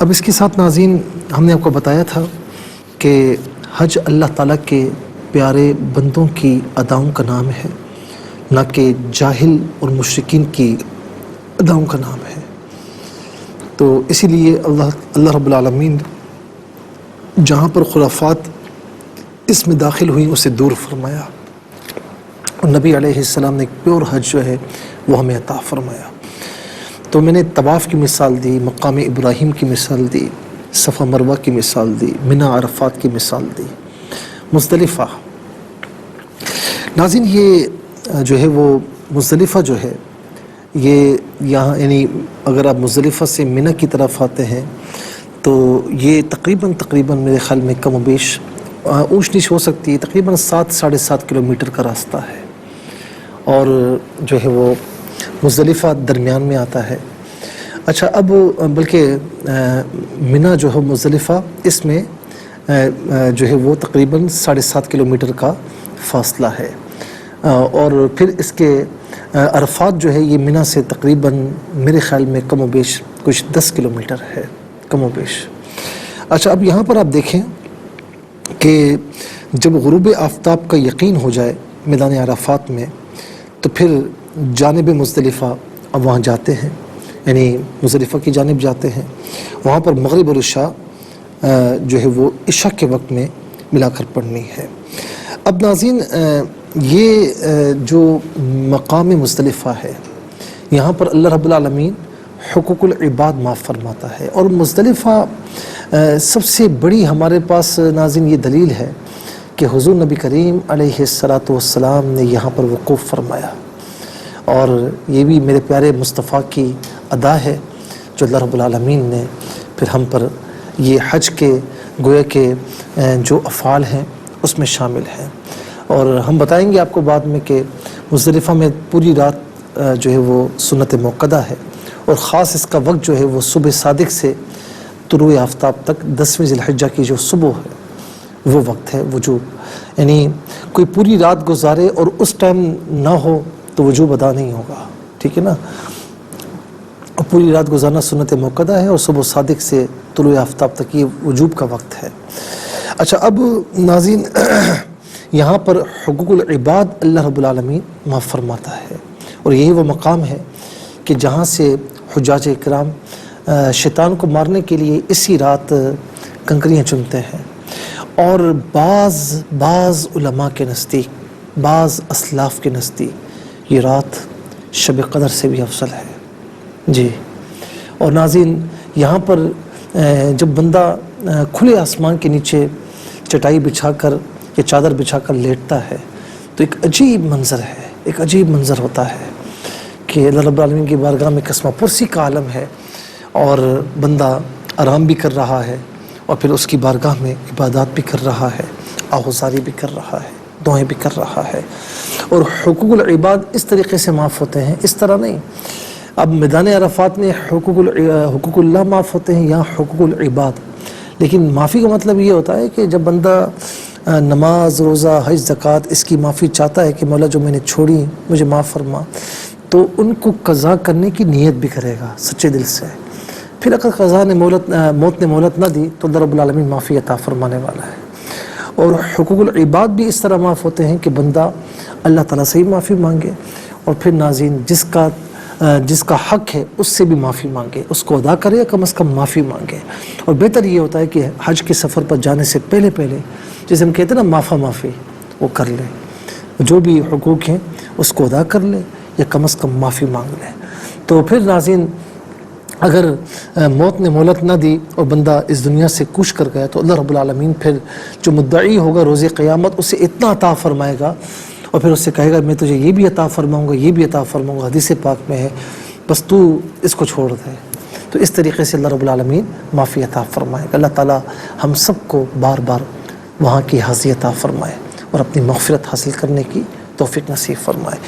اب اس کے ساتھ ناظرین ہم نے آپ کو بتایا تھا کہ حج اللہ تعالیٰ کے پیارے بندوں کی اداؤں کا نام ہے، نہ کہ جاہل اور مشرکین کی اداؤں کا نام ہے۔ تو اسی لیے اللہ رب العالمین جہاں پر خرافات اس میں داخل ہوئیں اسے دور فرمایا، اور نبی علیہ السلام نے ایک پیور حج جو ہے وہ ہمیں عطا فرمایا۔ تو میں نے طواف کی مثال دی، مقام ابراہیم کی مثال دی، صفا مروہ کی مثال دی، منی عرفات کی مثال دی، مزدلفہ۔ ناظرین یہ جو ہے وہ مزدلفہ جو ہے یہ یہاں یعنی اگر آپ مزدلفہ سے منی کی طرف آتے ہیں تو یہ تقریباً میرے خیال میں کم و بیش اونچ نیچ ہو سکتی ہے، تقریباً 7-7.5 کلومیٹر کا راستہ ہے، اور جو ہے وہ مزدلفہ درمیان میں آتا ہے۔ اچھا اب بلکہ منی جو ہے مزدلفہ اس میں جو ہے وہ تقریباً 7.5 کلومیٹر کا فاصلہ ہے، اور پھر اس کے عرفات جو ہے یہ منی سے تقریباً میرے خیال میں کم و بیش کچھ 10 کلومیٹر ہے، کم و بیش۔ اچھا اب یہاں پر آپ دیکھیں کہ جب غروب آفتاب کا یقین ہو جائے میدان عرفات میں تو پھر جانب مزدلفہ اب وہاں جاتے ہیں، یعنی مزدلفہ کی جانب جاتے ہیں، وہاں پر مغرب اور عشاء جو ہے وہ عشاء کے وقت میں ملا کر پڑھنی ہے۔ اب ناظرین یہ جو مقام مزدلفہ ہے یہاں پر اللہ رب العالمین حقوق العباد معاف فرماتا ہے، اور مزدلفہ سب سے بڑی ہمارے پاس ناظرین یہ دلیل ہے کہ حضور نبی کریم علیہ السلام نے یہاں پر وقوف فرمایا، اور یہ بھی میرے پیارے مصطفیٰ کی ادا ہے جو اللہ رب العالمین نے پھر ہم پر یہ حج کے گویا کہ جو افعال ہیں اس میں شامل ہیں۔ اور ہم بتائیں گے آپ کو بعد میں کہ مزدلفہ میں پوری رات جو ہے وہ سنت موقدہ ہے، اور خاص اس کا وقت جو ہے وہ صبح صادق سے طلوع آفتاب تک 10ویں ذی الحجہ کی جو صبح ہے وہ وقت ہے وجوب، یعنی کوئی پوری رات گزارے اور اس ٹائم نہ ہو تو وجوب ادا نہیں ہوگا، ٹھیک ہے نا۔ اور پوری رات گزارنا سنت موقدہ ہے، اور صبح صادق سے طلوع آفتاب تک یہ وجوب کا وقت ہے۔ اچھا اب ناظرین یہاں پر حقوق العباد اللہ رب العالمین معاف فرماتا ہے، اور یہی وہ مقام ہے کہ جہاں سے حجاج اکرام شیطان کو مارنے کے لیے اسی رات کنکریاں چنتے ہیں، اور بعض علماء کے نزدیک، بعض اسلاف کے نزدیک یہ رات شب قدر سے بھی افضل ہے جی۔ اور ناظرین یہاں پر جب بندہ کھلے آسمان کے نیچے چٹائی بچھا کر یا چادر بچھا کر لیٹتا ہے تو ایک عجیب منظر ہے، ایک عجیب منظر ہوتا ہے کہ اللہ رب العالمین کی بارگاہ میں قسمہ پرسی کا عالم ہے، اور بندہ آرام بھی کر رہا ہے، اور پھر اس کی بارگاہ میں عبادات بھی کر رہا ہے، آہوزاری بھی کر رہا ہے، دعائیں بھی کر رہا ہے، اور حقوق العباد اس طریقے سے معاف ہوتے ہیں، اس طرح نہیں۔ اب میدان عرفات میں حقوق اللہ معاف ہوتے ہیں، یہاں حقوق العباد، لیکن معافی کا مطلب یہ ہوتا ہے کہ جب بندہ نماز، روزہ، حج، زکوٰۃ اس کی معافی چاہتا ہے کہ مولا جو میں نے چھوڑی مجھے معاف فرما، تو ان کو قضا کرنے کی نیت بھی کرے گا سچے دل سے۔ پھر اگر قضا نے موت نے مہلت نہ دی تو اللہ رب العالمین معافی عطا فرمانے والا ہے۔ اور حقوق العباد بھی اس طرح معاف ہوتے ہیں کہ بندہ اللہ تعالیٰ سے ہی معافی مانگے، اور پھر ناظرین جس کا حق ہے اس سے بھی معافی مانگے، اس کو ادا کرے یا کم از کم معافی مانگے۔ اور بہتر یہ ہوتا ہے کہ حج کے سفر پر جانے سے پہلے جسے ہم کہتے ہیں نا معافی وہ کر لے، جو بھی حقوق ہیں اس کو ادا کر لے یا کم از کم معافی مانگ لے۔ تو پھر ناظرین اگر موت نے مہلت نہ دی اور بندہ اس دنیا سے کوچ کر گیا تو اللہ رب العالمین پھر جو مدعی ہوگا روز قیامت اسے اتنا عطا فرمائے گا، اور پھر اس سے کہے گا میں تجھے یہ بھی عطا فرماؤں گا، یہ بھی عطا فرماؤں گا، حدیث پاک میں ہے، بس تو اس کو چھوڑ دے۔ تو اس طریقے سے اللہ رب العالمین معافی عطا فرمائے گا۔ اللہ تعالی ہم سب کو بار بار وہاں کی حاضری عطا فرمائے اور اپنی مغفرت حاصل کرنے کی توفیق نصیب فرمائے۔